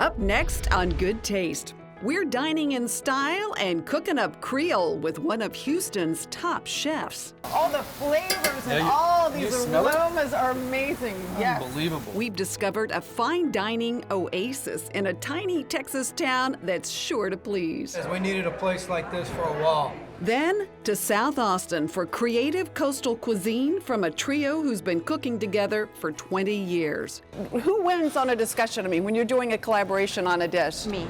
Up next on Good Taste, we're dining in style and cooking up Creole with one of Houston's top chefs. All the flavors and all these aromas are amazing. Yes. Unbelievable. We've discovered a fine dining oasis in a tiny Texas town that's sure to please. We needed a place like this for a while. Then to South Austin for creative coastal cuisine from a trio who's been cooking together for 20 years. Who wins on a discussion? I mean, when you're doing a collaboration on a dish? Me.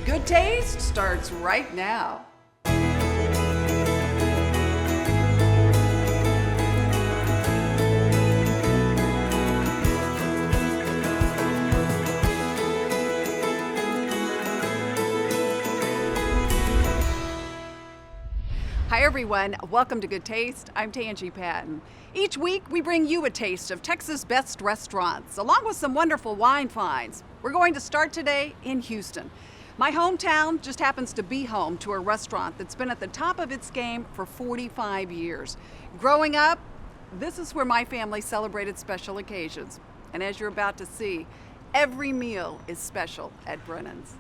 Good Taste starts right now. Hi everyone, welcome to Good Taste. I'm Tanji Patton. Each week we bring you a taste of Texas' best restaurants, along with some wonderful wine finds. We're going to start today in Houston. My hometown just happens to be home to a restaurant that's been at the top of its game for 45 years. Growing up, this is where my family celebrated special occasions. And as you're about to see, every meal is special at Brennan's.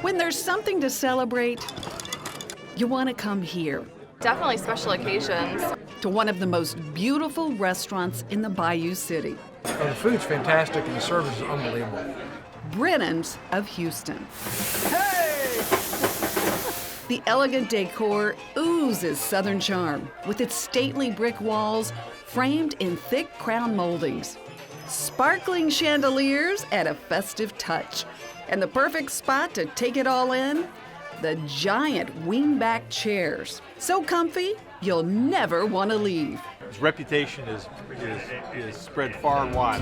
When there's something to celebrate, you want to come here. Definitely special occasions. To one of the most beautiful restaurants in the Bayou City. The food's fantastic and the service is unbelievable. Brennan's of Houston. Hey! The elegant decor oozes Southern charm with its stately brick walls framed in thick crown moldings. Sparkling chandeliers add a festive touch. And the perfect spot to take it all in? The giant wing-back chairs. So comfy, you'll never want to leave. His reputation is spread far and wide.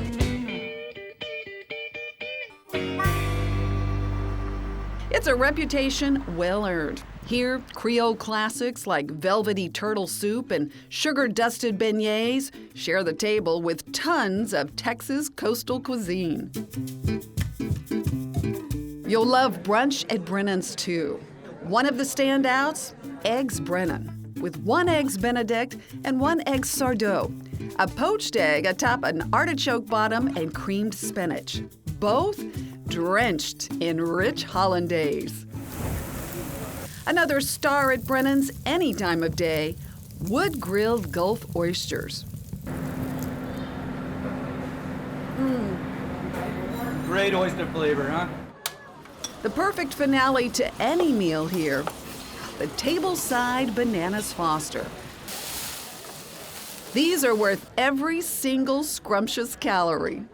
It's a reputation well earned. Here, Creole classics like velvety turtle soup and sugar-dusted beignets share the table with tons of Texas coastal cuisine. You'll love brunch at Brennan's too. One of the standouts, Eggs Brennan, with 1 Eggs Benedict and 1 Egg Sourdough, a poached egg atop an artichoke bottom and creamed spinach, both drenched in rich hollandaise. Another star at Brennan's any time of day, wood-grilled Gulf oysters. Great oyster flavor, huh? The perfect finale to any meal here, the tableside bananas Foster. These are worth every single scrumptious calorie.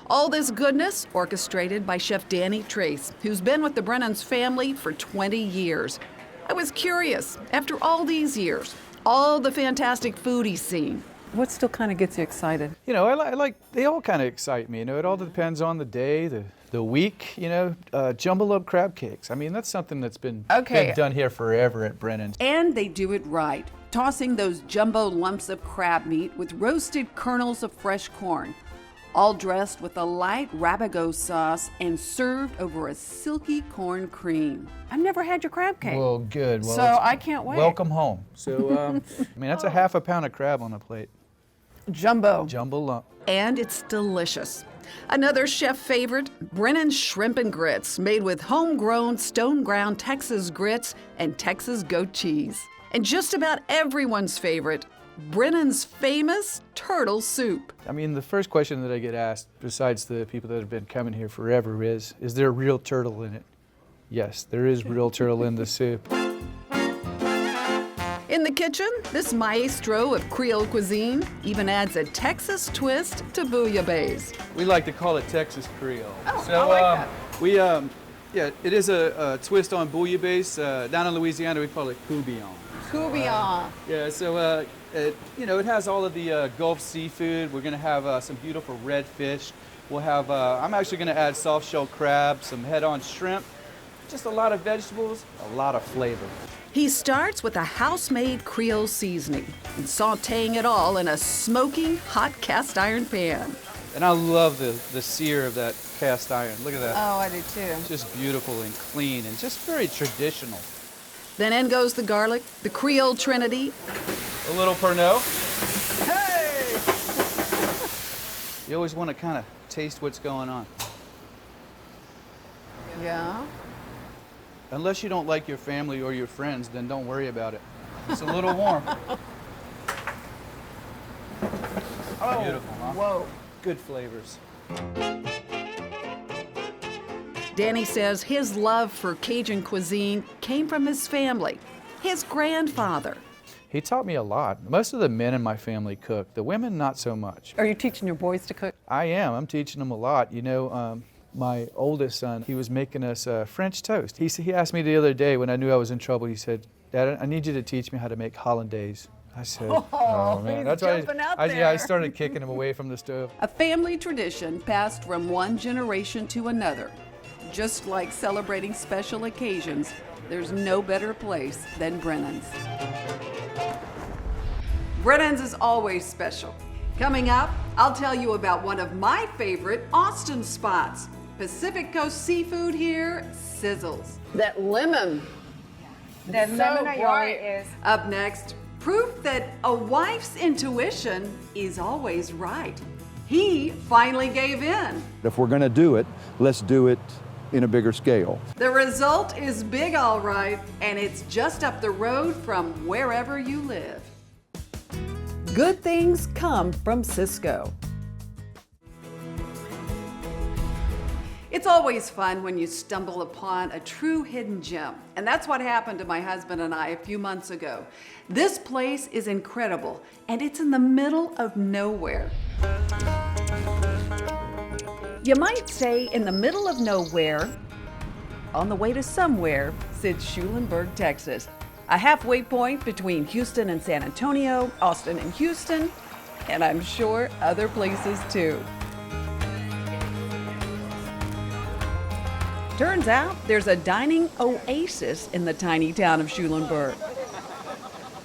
All this goodness orchestrated by Chef Danny Trace, who's been with the Brennans family for 20 years. I was curious, after all these years, all the fantastic food he's seen, what still kind of gets you excited? You know, I like they all kind of excite me. You know, it all depends on the day, the week. You know, jumbo up crab cakes. I mean, that's something that's been done here forever at Brennan's. And they do it right, tossing those jumbo lumps of crab meat with roasted kernels of fresh corn, all dressed with a light rabago sauce and served over a silky corn cream. I've never had your crab cake. Well, good. Well, so I can't wait. Welcome home. So, I mean, that's a half a pound of crab on a plate. Jumbo. Jumbo lump. And it's delicious. Another chef favorite, Brennan's shrimp and grits, made with homegrown stone-ground Texas grits and Texas goat cheese. And just about everyone's favorite, Brennan's famous turtle soup. I mean, the first question that I get asked, besides the people that have been coming here forever, is there real turtle in it? Yes, there is real turtle in the soup. In the kitchen, this maestro of Creole cuisine even adds a Texas twist to bouillabaisse. We like to call it Texas Creole. Oh, so, I like that. It is a twist on bouillabaisse. Down in Louisiana, we call it coubillon. Coubillon. Yeah, so it has all of the Gulf seafood. We're gonna have some beautiful red fish. We'll have, I'm actually gonna add soft shell crab, some head-on shrimp, just a lot of vegetables, a lot of flavor. He starts with a house-made Creole seasoning and sautéing it all in a smoking hot cast iron pan. And I love the sear of that cast iron. Look at that. Oh, I do too. It's just beautiful and clean and just very traditional. Then in goes the garlic, the Creole Trinity. A little Pernod. Hey! You always want to kind of taste what's going on. Yeah. Unless you don't like your family or your friends, then don't worry about it. It's a little warm. Oh, Beautiful, huh? whoa. Good flavors. Danny says his love for Cajun cuisine came from his family, his grandfather. He taught me a lot. Most of the men in my family cook. The women, not so much. Are you teaching your boys to cook? I am. I'm teaching them a lot. You know, my oldest son, he was making us French toast. He asked me the other day when I knew I was in trouble, he said, "Dad, I need you to teach me how to make hollandaise." I said, "Oh man." he's That's why jumping out yeah, I there. started kicking him away from the stove. A family tradition passed from one generation to another. Just like celebrating special occasions, there's no better place than Brennan's. Brennan's is always special. Coming up, I'll tell you about one of my favorite Austin spots. Pacific Coast seafood here sizzles. That lemon. The So lemon aioli bright. is Up next, proof that a wife's intuition is always right. He finally gave in. If we're going to do it, let's do it in a bigger scale. The result is big, all right, and it's just up the road from wherever you live. Good things come from Cisco. It's always fun when you stumble upon a true hidden gem, and that's what happened to my husband and I a few months ago. This place is incredible, and it's in the middle of nowhere. You might say in the middle of nowhere, on the way to somewhere, sits Schulenburg, Texas, a halfway point between Houston and San Antonio, Austin and Houston, and I'm sure other places too. Turns out there's a dining oasis in the tiny town of Schulenburg,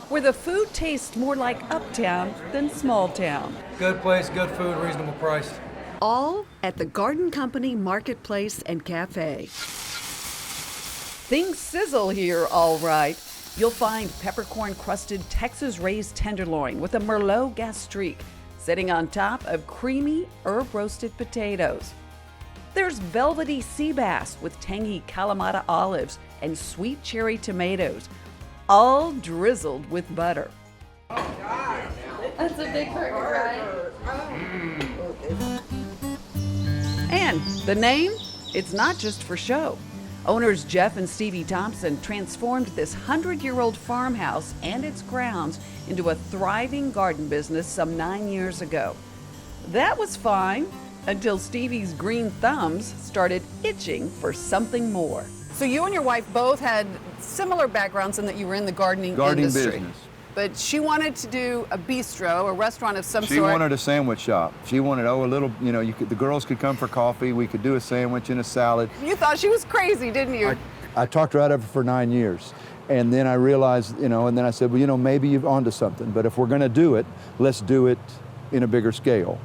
where the food tastes more like uptown than small town. Good place, good food, reasonable price. All at the Garden Company Marketplace and Cafe. Things sizzle here, all right. You'll find peppercorn-crusted Texas-raised tenderloin with a Merlot gastrique sitting on top of creamy herb-roasted potatoes. There's velvety sea bass with tangy Kalamata olives and sweet cherry tomatoes, all drizzled with butter. That's a big burger, right? And the name? It's not just for show. Owners Jeff and Stevie Thompson transformed this 100-year-old farmhouse and its grounds into a thriving garden business some 9 years ago. That was fine until Stevie's green thumbs started itching for something more. So you and your wife both had similar backgrounds in that you were in the gardening industry. Business. But she wanted to do a bistro, a restaurant of some She sort. wanted a sandwich shop. She wanted, a little, the girls could come for coffee. We could do a sandwich and a salad. You thought she was crazy, didn't you? I talked her out of it for 9 years. And then I realized, and then I said, well, maybe you're onto something. But if we're going to do it, let's do it in a bigger scale.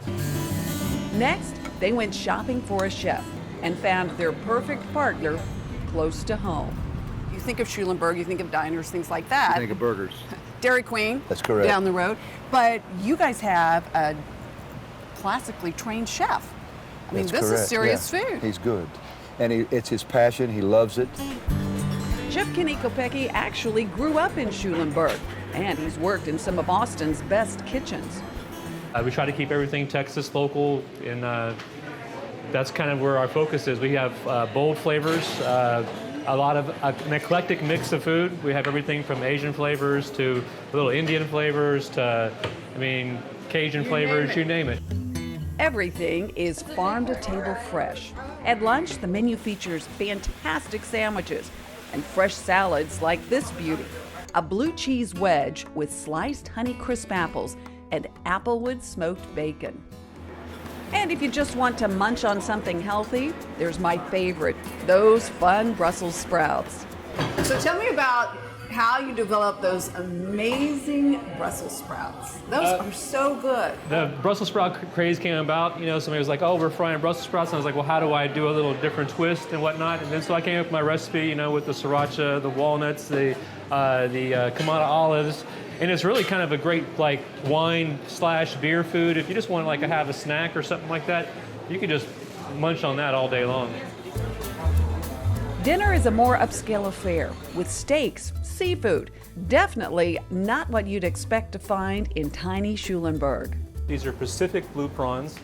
Next, they went shopping for a chef and found their perfect partner close to home. You think of Schulenburg, you think of diners, things like that. Think of burgers. Dairy Queen. That's correct. Down the road. But you guys have a classically trained chef. I mean, That's this correct, is serious yeah. food. He's good. And it's his passion. He loves it. Chef Kenny Kopecki actually grew up in Schulenburg, and he's worked in some of Austin's best kitchens. We try to keep everything Texas local, and that's kind of where our focus is. We have bold flavors, a lot of an eclectic mix of food. We have everything from Asian flavors to little Indian flavors to, Cajun flavors, you name it. Everything is farm to table fresh. At lunch, the menu features fantastic sandwiches and fresh salads like this beauty, a blue cheese wedge with sliced Honeycrisp apples and applewood smoked bacon. And if you just want to munch on something healthy, there's my favorite, those fun Brussels sprouts. So tell me about how you develop those amazing Brussels sprouts. Those are so good. The Brussels sprout craze came about, somebody was like, oh, we're frying Brussels sprouts. And I was like, well, how do I do a little different twist and whatnot? And then so I came up with my recipe, with the sriracha, the walnuts, the Kamata olives, And it's really kind of a great like wine/beer food. If you just want to like have a snack or something like that, you can just munch on that all day long. Dinner is a more upscale affair with steaks, seafood. Definitely not what you'd expect to find in tiny Schulenburg. These are Pacific blue prawns.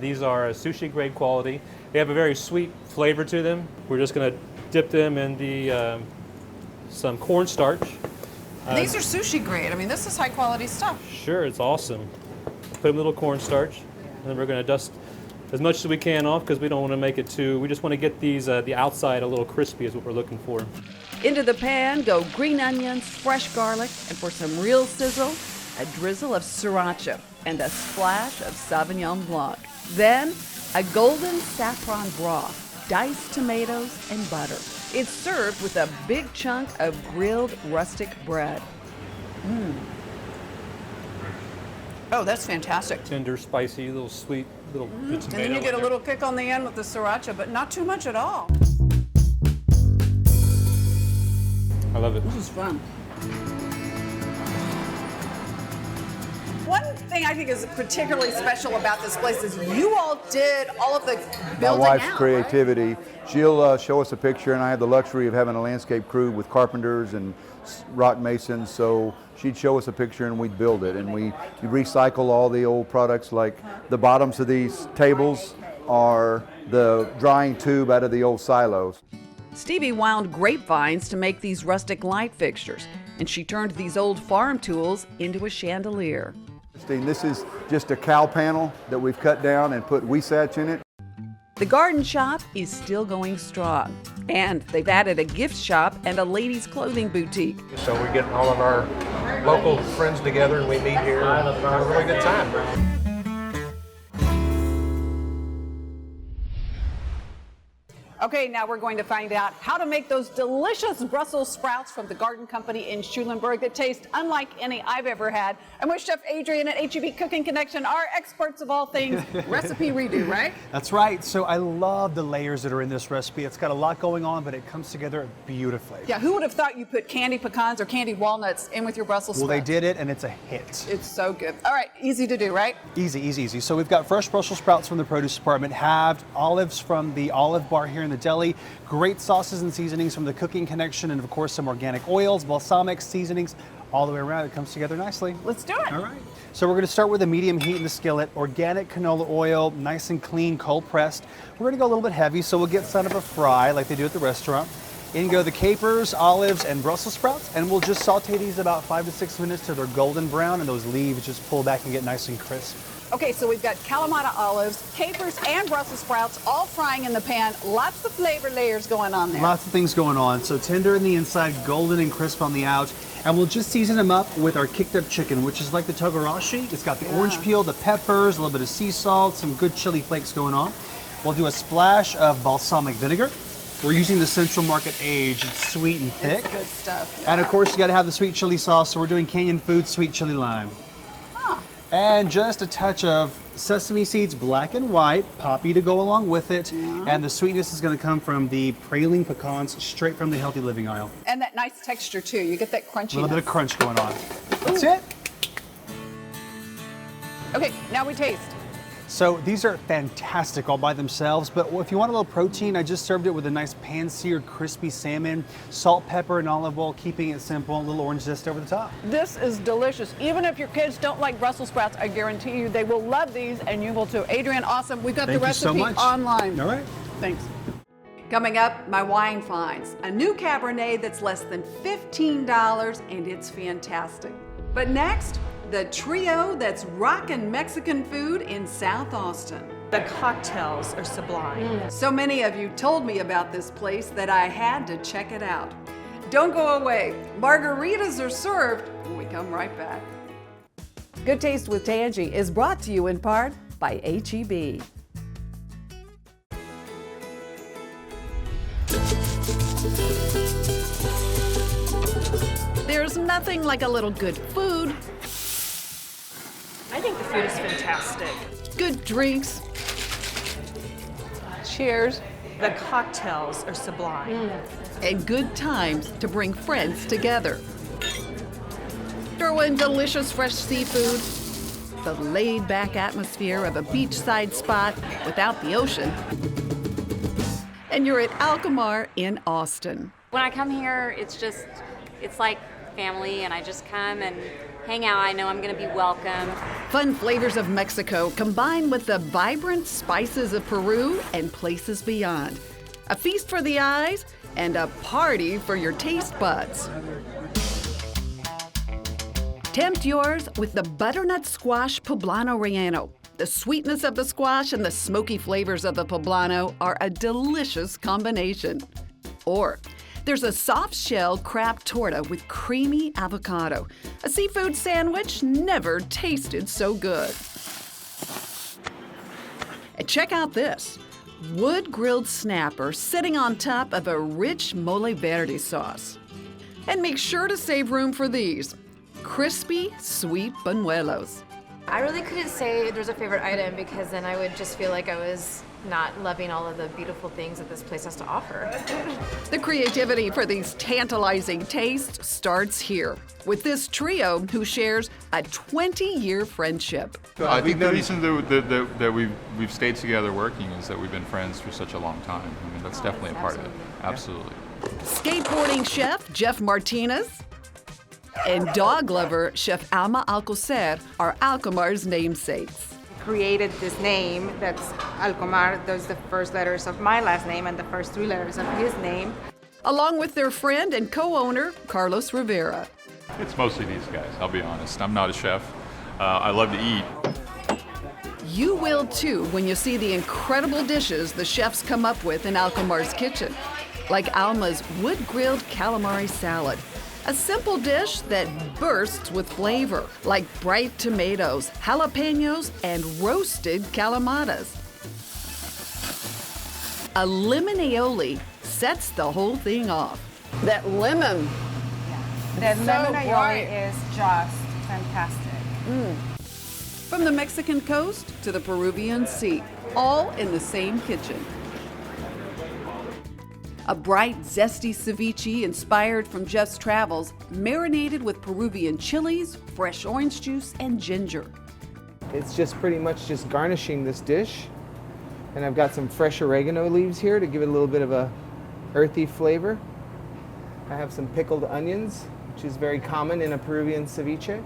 These are sushi grade quality. They have a very sweet flavor to them. We're just going to dip them in the some cornstarch. These are sushi grade. I mean, this is high quality stuff. Sure, it's awesome. Put them in a little cornstarch, and then we're going to dust as much as we can off because we don't want to make it too. We just want to get these the outside a little crispy is what we're looking for. Into the pan go green onions, fresh garlic, and for some real sizzle, a drizzle of sriracha and a splash of Sauvignon Blanc. Then, a golden saffron broth, diced tomatoes, and butter. It's served with a big chunk of grilled rustic bread. Oh, that's fantastic. Tender, spicy, little sweet, little bits of And then you tomato get a in little kick on the end with the sriracha, but not too much at all. there. I love it. This is fun. One thing I think is particularly special about this place is you all did all of the building My wife's out, creativity. She'll show us a picture, and I have the luxury of having a landscape crew with carpenters and rock masons, so she'd show us a picture and we'd build it. And we recycle all the old products, like the bottoms of these tables are the drying tube out of the old silos. Stevie wound grapevines to make these rustic light fixtures, and she turned these old farm tools into a chandelier. This is just a cow panel that we've cut down and put Weisach in it. The garden shop is still going strong, and they've added a gift shop and a ladies' clothing boutique. So we get all of our local friends together and we meet here and have a really good time. Okay, now we're going to find out how to make those delicious Brussels sprouts from the Garden Company in Schulenburg that taste unlike any I've ever had. I'm with Chef Adrian at HEB Cooking Connection, our experts of all things recipe redo, right? That's right. So I love the layers that are in this recipe. It's got a lot going on, but it comes together beautifully. Yeah, who would have thought you put candied pecans or candied walnuts in with your Brussels Well, sprouts? they did it, and it's a hit. It's so good. All right, easy to do, right? Easy, easy, easy. So we've got fresh Brussels sprouts from the produce department, halved, olives from the olive bar here in the deli, great sauces and seasonings from the Cooking Connection, and of course some organic oils, balsamics, seasonings, all the way around. It comes together nicely. Let's do it. All right. So we're going to start with a medium heat in the skillet, organic canola oil, nice and clean, cold pressed. We're going to go a little bit heavy, so we'll get some of a fry like they do at the restaurant. In go the capers, olives, and Brussels sprouts, and we'll just saute these about 5 to 6 minutes till they're golden brown, and those leaves just pull back and get nice and crisp. Okay, so we've got Kalamata olives, capers, and Brussels sprouts all frying in the pan. Lots of flavor layers going on there. Lots of things going on. So tender in the inside, golden and crisp on the out. And we'll just season them up with our kicked up chicken, which is like the togarashi. It's got the orange peel, the peppers, a little bit of sea salt, some good chili flakes going on. We'll do a splash of balsamic vinegar. We're using the Central Market Age. It's sweet and thick. It's good stuff. And of course, you got to have the sweet chili sauce. So we're doing Canyon Foods sweet chili lime. And just a touch of sesame seeds, black and white, poppy to go along with it. And the sweetness is going to come from the praline pecans straight from the Healthy Living aisle. And that nice texture too. You get that crunchiness. A little bit of crunch going on. That's it. Okay, now we taste. So these are fantastic all by themselves, but if you want a little protein, I just served it with a nice pan-seared crispy salmon, salt, pepper, and olive oil, keeping it simple, a little orange zest over the top. This is delicious. Even if your kids don't like Brussels sprouts, I guarantee you they will love these, and you will too. Adrian, awesome. We've got Thank the you so recipe much. online. All right. Thanks. Coming up, my wine finds. A new Cabernet that's less than $15, and it's fantastic. But next, the trio that's rockin' Mexican food in South Austin. The cocktails are sublime. So many of you told me about this place that I had to check it out. Don't go away. Margaritas are served when we come right back. Good Taste with Tanji is brought to you in part by HEB. There's nothing like a little good food, I think the food is fantastic. good drinks, Cheers. The cocktails are sublime. and good times to bring friends together. After throw in delicious fresh seafood, the laid-back atmosphere of a beachside spot without the ocean, and you're at Alcomar in Austin. When I come here, it's like family, and I just come and hang out. I know I'm going to be welcome. Fun flavors of Mexico combined with the vibrant spices of Peru and places beyond. A feast for the eyes and a party for your taste buds. Tempt yours with the butternut squash poblano relleno. The sweetness of the squash and the smoky flavors of the poblano are a delicious combination. Or there's a soft shell crab torta with creamy avocado. A seafood sandwich never tasted so good. And check out this. Wood-grilled snapper sitting on top of a rich mole verde sauce. And make sure to save room for these. Crispy, sweet buñuelos. I really couldn't say there's a favorite item because then I would just feel like I was not loving all of the beautiful things that this place has to offer. The creativity for these tantalizing tastes starts here with this trio who shares a 20-year friendship. I think the reason that we've stayed together working is that we've been friends for such a long time. I mean, that's definitely a part of it. Absolutely. Skateboarding chef Jeff Martinez and dog lover Chef Alma Alcocer are Alcomar's namesakes. Created this name that's Alcomar. Those are the first letters of my last name and the first 3 letters of his name. Along with their friend and co-owner, Carlos Rivera. It's mostly these guys, I'll be honest. I'm not a chef. I love to eat. You will too when you see the incredible dishes the chefs come up with in Alcomar's kitchen, like Alma's wood-grilled calamari salad. A simple dish that bursts with flavor, like bright tomatoes, jalapenos, and roasted calamatas. A lemon aioli sets the whole thing off. That lemon. The So lemon bright. aioli is just fantastic. From the Mexican coast to the Peruvian sea, all in the same kitchen. A bright, zesty ceviche inspired from Jeff's travels, marinated with Peruvian chilies, fresh orange juice, and ginger. It's just pretty much just garnishing this dish. And I've got some fresh oregano leaves here to give it a little bit of a earthy flavor. I have some pickled onions, which is very common in a Peruvian ceviche.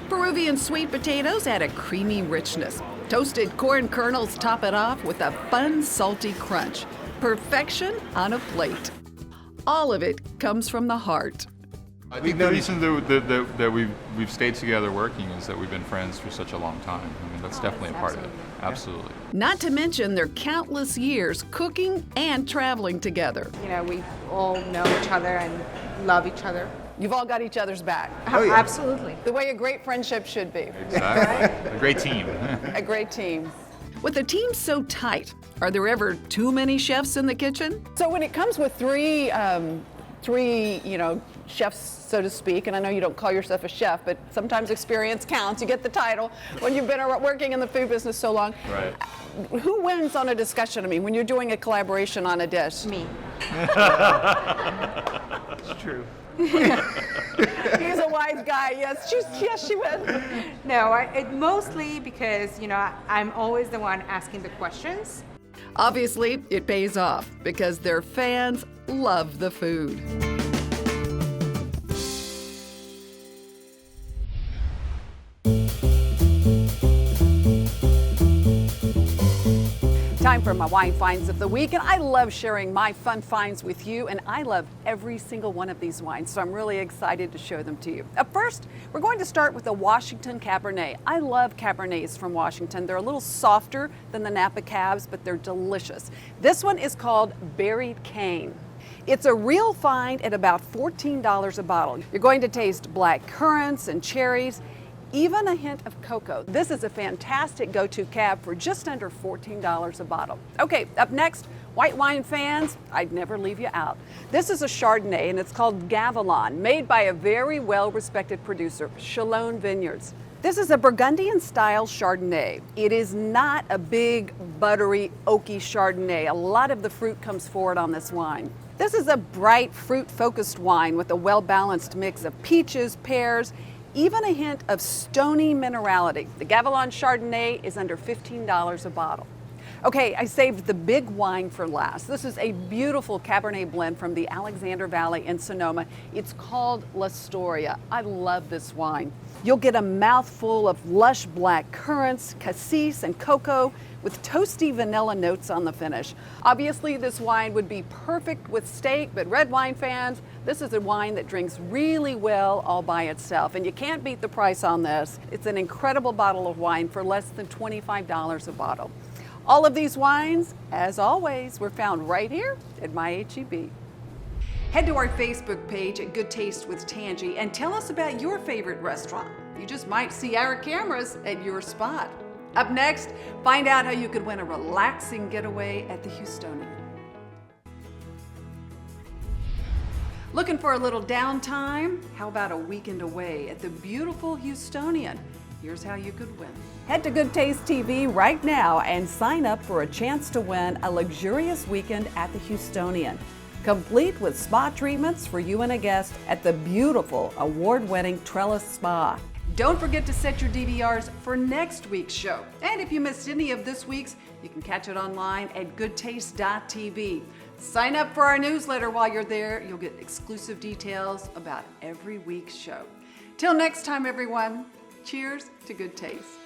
Peruvian sweet potatoes add a creamy richness. Toasted corn kernels top it off with a fun, salty crunch. Perfection on a plate. All of it comes from the heart. I think the reason that we've stayed together working is that we've been friends for such a long time. I mean, that's definitely a part of it. Absolutely. Not to mention their countless years cooking and traveling together. You know, we all know each other and love each other. You've all got each other's back. Oh, yeah. Absolutely. The way a great friendship should be. Exactly. A great team. A great team. With a team so tight, are there ever too many chefs in the kitchen? So when it comes with three, chefs, so to speak, and I know you don't call yourself a chef, but sometimes experience counts. You get the title when you've been working in the food business so long. Right. Who wins on a discussion? I mean, when you're doing a collaboration on a dish? Me. It's true. He's a wise guy. Yes, she wins. No, it mostly because, I'm always the one asking the questions. Obviously, it pays off because their fans love the food. Time for my wine finds of the week, and I love sharing my fun finds with you, and I love every single one of these wines, so I'm really excited to show them to you. Up first, we're going to start with the Washington Cabernet. I love Cabernets from Washington. They're a little softer than the Napa Cabs, but they're delicious. This one is called Buried Cane. It's a real find at about $14 a bottle. You're going to taste black currants and cherries, even a hint of cocoa. This is a fantastic go-to cab for just under $14 a bottle. Okay, up next, white wine fans, I'd never leave you out. This is a Chardonnay, and it's called Gavilon, made by a very well-respected producer, Chalone Vineyards. This is a Burgundian-style Chardonnay. It is not a big, buttery, oaky Chardonnay. A lot of the fruit comes forward on this wine. This is a bright, fruit-focused wine with a well-balanced mix of peaches, pears, even a hint of stony minerality. The Gavilon Chardonnay is under $15 a bottle. Okay, I saved the big wine for last. This is a beautiful Cabernet blend from the Alexander Valley in Sonoma. It's called L'Astoria. I love this wine. You'll get a mouthful of lush black currants, cassis, and cocoa with toasty vanilla notes on the finish. Obviously, this wine would be perfect with steak, but red wine fans, this is a wine that drinks really well all by itself, and you can't beat the price on this. It's an incredible bottle of wine for less than $25 a bottle. All of these wines, as always, were found right here at my HEB. Head to our Facebook page at Good Taste with Tanji and tell us about your favorite restaurant. You just might see our cameras at your spot. Up next, find out how you could win a relaxing getaway at the Houstonian. Looking for a little downtime? How about a weekend away at the beautiful Houstonian? Here's how you could win. Head to Good Taste TV right now and sign up for a chance to win a luxurious weekend at the Houstonian, complete with spa treatments for you and a guest at the beautiful award-winning Trellis Spa. Don't forget to set your DVRs for next week's show. And if you missed any of this week's, you can catch it online at goodtaste.tv. Sign up for our newsletter while you're there. You'll get exclusive details about every week's show. Till next time, everyone, cheers to good taste.